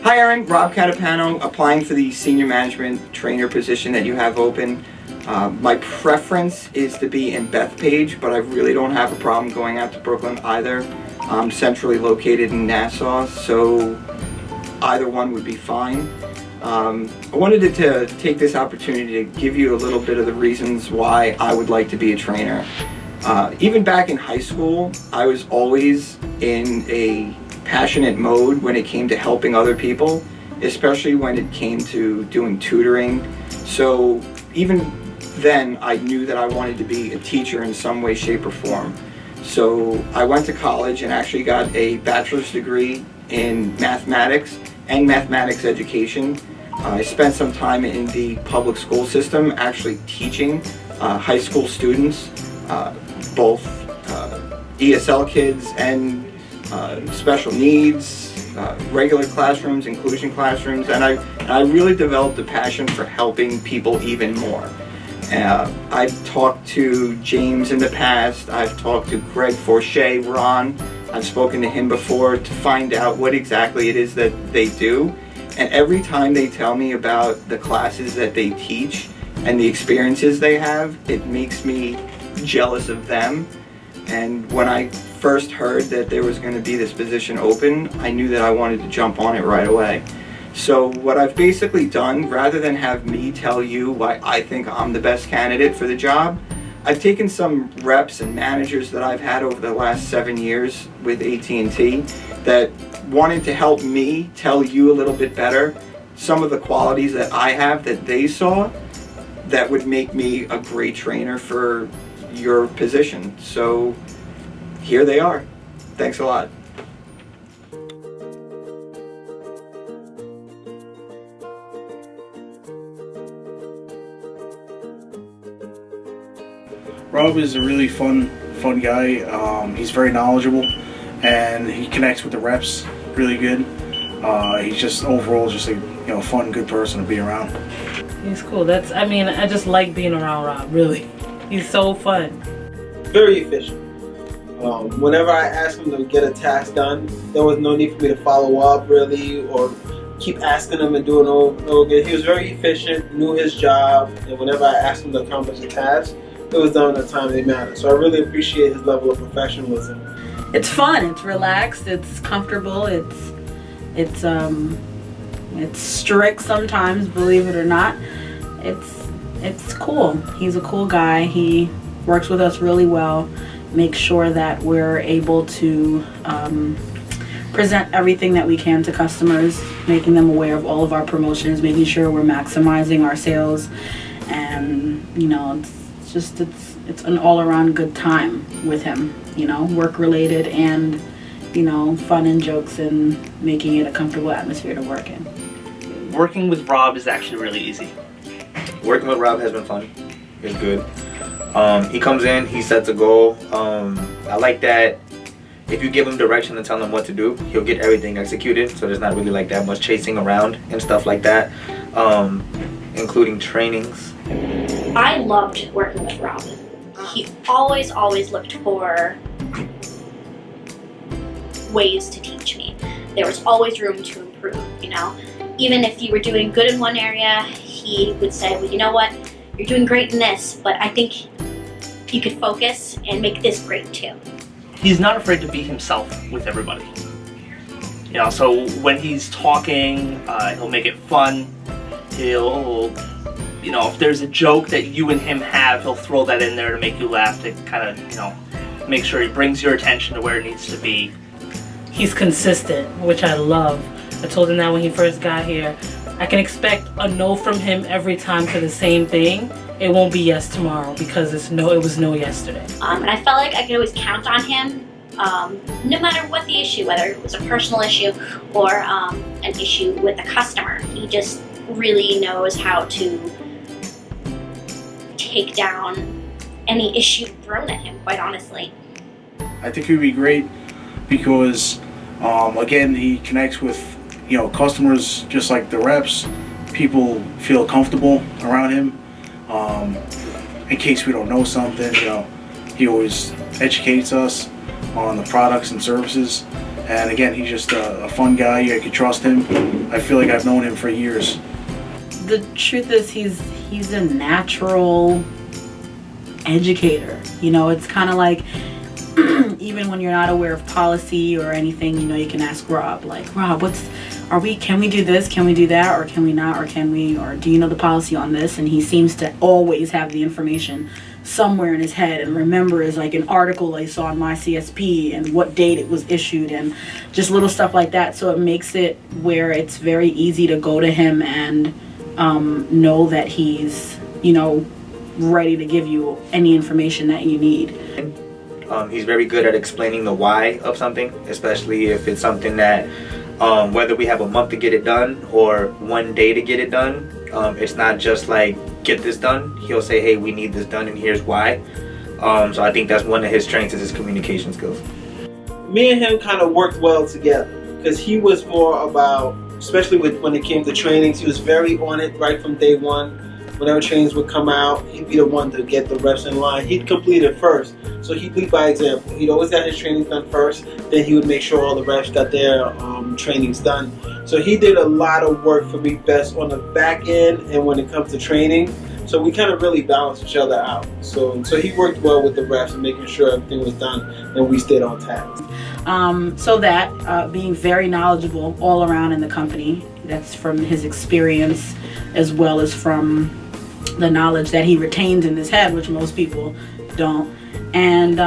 Hi Aaron, Rob Catapano, applying for the senior management trainer position that you have open. My preference is to be in Bethpage, but I really don't have a problem going out to Brooklyn either. I'm centrally located in Nassau, so either one would be fine. I wanted to take this opportunity to give you a little bit of the reasons why I would like to be a trainer. Even back in high school, I was always in a passionate mode when it came to helping other people, especially when it came to doing tutoring. So even then, I knew that I wanted to be a teacher in some way, shape, or form. So I went to college and actually got a bachelor's degree in mathematics and mathematics education. I spent some time in the public school system actually teaching high school students, both ESL kids and special needs, regular classrooms, inclusion classrooms, and I really developed a passion for helping people even more. I've talked to James in the past, I've talked to Greg Forche, Ron, I've spoken to him before to find out what exactly it is that they do, and every time they tell me about the classes that they teach and the experiences they have, it makes me jealous of them. And when I first heard that there was going to be this position open, I knew that I wanted to jump on it right away. So what I've basically done, rather than have me tell you why I think I'm the best candidate for the job, I've taken some reps and managers that I've had over the last 7 years with AT&T that wanted to help me tell you a little bit better some of the qualities that I have that they saw that would make me a great trainer for your position. So here they are. Thanks a lot. Rob is a really fun guy. He's very knowledgeable and he connects with the reps really good. He's just overall just a fun, good person to be around. He's cool. I just like being around Rob, really. He's so fun. Very efficient. Whenever I asked him to get a task done, there was no need for me to follow up really or keep asking him and doing it over again. He was very efficient, knew his job, and whenever I asked him to accomplish a task, it was done in a timely manner. So I really appreciate his level of professionalism. It's fun, it's relaxed, it's comfortable, it's strict sometimes, believe it or not. It's cool. He's a cool guy. He works with us really well, makes sure that we're able to present everything that we can to customers, making them aware of all of our promotions, making sure we're maximizing our sales, and it's an all-around good time with him, work related and fun and jokes and making it a comfortable atmosphere to work in. Working with Rob is actually really easy. Working with Rob has been fun. It's good. He comes in, he sets a goal. I like that if you give him direction and tell him what to do, he'll get everything executed. So there's not really like that much chasing around and stuff like that, including trainings. I loved working with Rob. He always looked for ways to teach me. There was always room to improve, Even if you were doing good in one area, he would say, well, you know what? You're doing great in this, but I think you could focus and make this great too. He's not afraid to be himself with everybody. So when he's talking, he'll make it fun. He'll, if there's a joke that you and him have, he'll throw that in there to make you laugh, to kind of, make sure he brings your attention to where it needs to be. He's consistent, which I love. I told him that when he first got here. I can expect a no from him every time for the same thing. It won't be yes tomorrow because it was no yesterday. And I felt like I could always count on him, no matter what the issue, whether it was a personal issue or an issue with the customer. He just really knows how to take down any issue thrown at him, quite honestly. I think he'd be great because, again, he connects with customers just like the reps. People feel comfortable around him. In case we don't know something, he always educates us on the products and services. And again, he's just a fun guy. You can trust him. I feel like I've known him for years. The truth is he's a natural educator. You know, it's kind of like even when you're not aware of policy or anything, you know, you can ask Rob, like, Rob, can we do this, can we do that, or can we not, or do you know the policy on this? And he seems to always have the information somewhere in his head and remembers like an article I saw on my CSP and what date it was issued and just little stuff like that. So it makes it where it's very easy to go to him and know that he's, you know, ready to give you any information that you need. He's very good at explaining the why of something, especially if it's something that whether we have a month to get it done or one day to get it done. It's not just like, get this done. He'll say, hey, we need this done and here's why. So I think that's one of his strengths, is his communication skills. Me and him kind of worked well together because he was more about, especially when it came to trainings, he was very on it right from day one. Whenever trainings would come out, he'd be the one to get the reps in line. He'd complete it first. So he'd lead by example. He'd always got his trainings done first, then he would make sure all the reps got their trainings done. So he did a lot of work for me best on the back end and when it comes to training. So we kind of really balanced each other out. So he worked well with the reps and making sure everything was done and we stayed on task. So that being very knowledgeable all around in the company, that's from his experience as well as from the knowledge that he retains in his head, which most people don't. And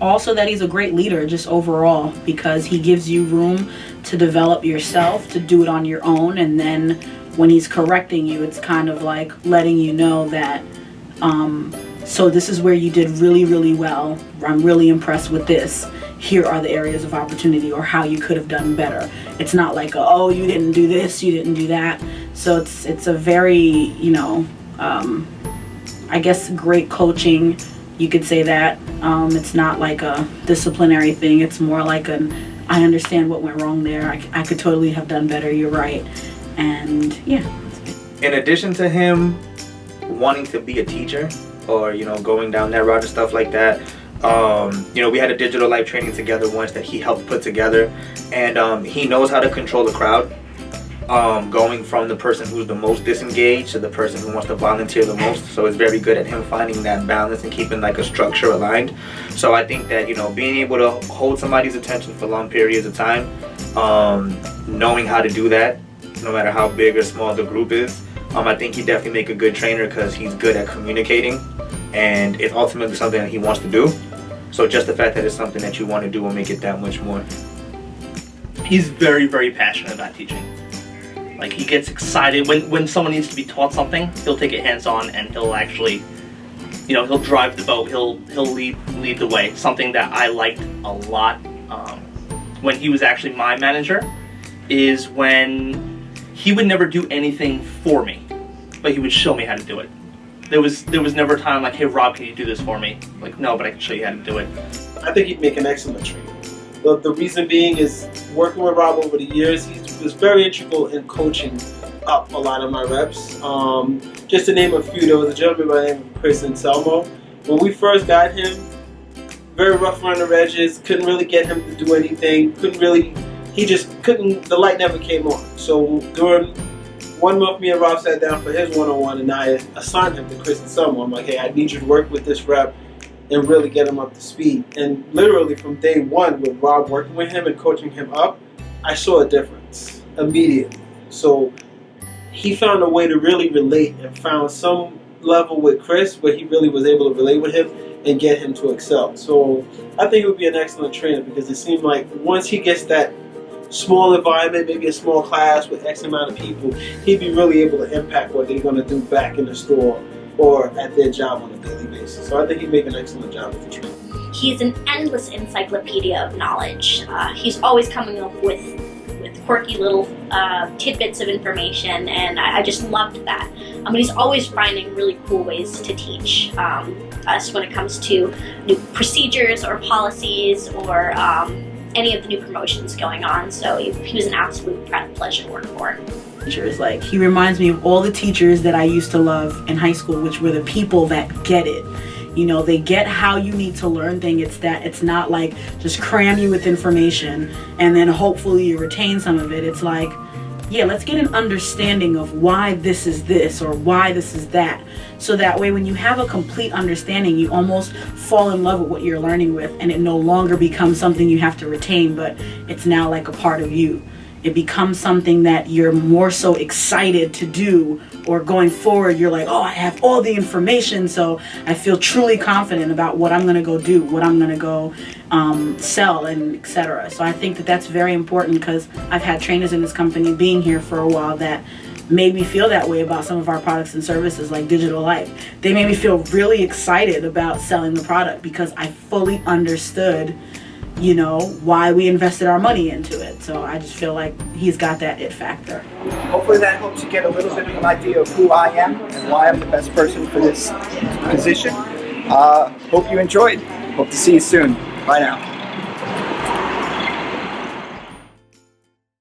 also that he's a great leader just overall, because he gives you room to develop yourself, to do it on your own, and then when he's correcting you, it's kind of like letting you know that so this is where you did really, really well. I'm really impressed with this. Here are the areas of opportunity, or how you could have done better. It's not like, oh, you didn't do this, you didn't do that. So it's a very, you know, I guess great coaching. You could say that. It's not like a disciplinary thing. It's more like I understand what went wrong there. I could totally have done better. You're right. And yeah. In addition to him wanting to be a teacher, or, you know, going down that route and stuff like that, you know, we had a digital life training together once that he helped put together, and he knows how to control the crowd, going from the person who's the most disengaged to the person who wants to volunteer the most. So it's very good at him finding that balance and keeping like a structure aligned. So I think that, you know, being able to hold somebody's attention for long periods of time, knowing how to do that, no matter how big or small the group is, I think he definitely make a good trainer because he's good at communicating, and it's ultimately something that he wants to do. So just the fact that it's something that you want to do will make it that much more. He's very, very passionate about teaching. Like, he gets excited when someone needs to be taught something. He'll take it hands-on and he'll actually, you know, he'll drive the boat. He'll lead the way. Something that I liked a lot when he was actually my manager is when he would never do anything for me, but he would show me how to do it. There was never a time like, hey Rob, can you do this for me? Like, no, but I can show you how to do it. I think he'd make an excellent trainer. The reason being is, working with Rob over the years, he was very integral in coaching up a lot of my reps. Just to name a few, there was a gentleman by the name of Chris Anselmo. When we first got him, very rough around the edges, couldn't really get him to do anything, the light never came on. So during 1 month, me and Rob sat down for his one-on-one, and I assigned him to Chris Anselmo. I'm like, hey, I need you to work with this rep and really get him up to speed. And literally from day one, with Rob working with him and coaching him up, I saw a difference immediately. So he found a way to really relate and found some level with Chris where he really was able to relate with him and get him to excel. So I think he would be an excellent trainer, because it seemed like once he gets that small environment, maybe a small class with X amount of people, he'd be really able to impact what they're going to do back in the store or at their job on a daily basis. So I think he'd make an excellent job with the trainer. He's an endless encyclopedia of knowledge. He's always coming up with quirky little tidbits of information, and I just loved that. He's always finding really cool ways to teach us when it comes to new procedures or policies or any of the new promotions going on. So he was an absolute pleasure to work for. Teachers, like, he reminds me of all the teachers that I used to love in high school, which were the people that get it. You know, they get how you need to learn things. It's not like just cram you with information and then hopefully you retain some of it. It's like, yeah, let's get an understanding of why this is this or why this is that. So that way when you have a complete understanding, you almost fall in love with what you're learning with, and it no longer becomes something you have to retain, but it's now like a part of you. It becomes something that you're more so excited to do, or going forward, you're like, oh, I have all the information, so I feel truly confident about what I'm going to go do, what I'm going to go sell, and etc. So I think that that's very important, because I've had trainers in this company being here for a while that made me feel that way about some of our products and services like Digital Life. They made me feel really excited about selling the product because I fully understood, you know, why we invested our money into it. So I just feel like he's got that it factor. Hopefully that helps you get a little bit of an idea of who I am and why I'm the best person for this position. Hope you enjoyed. Hope to see you soon. Bye now.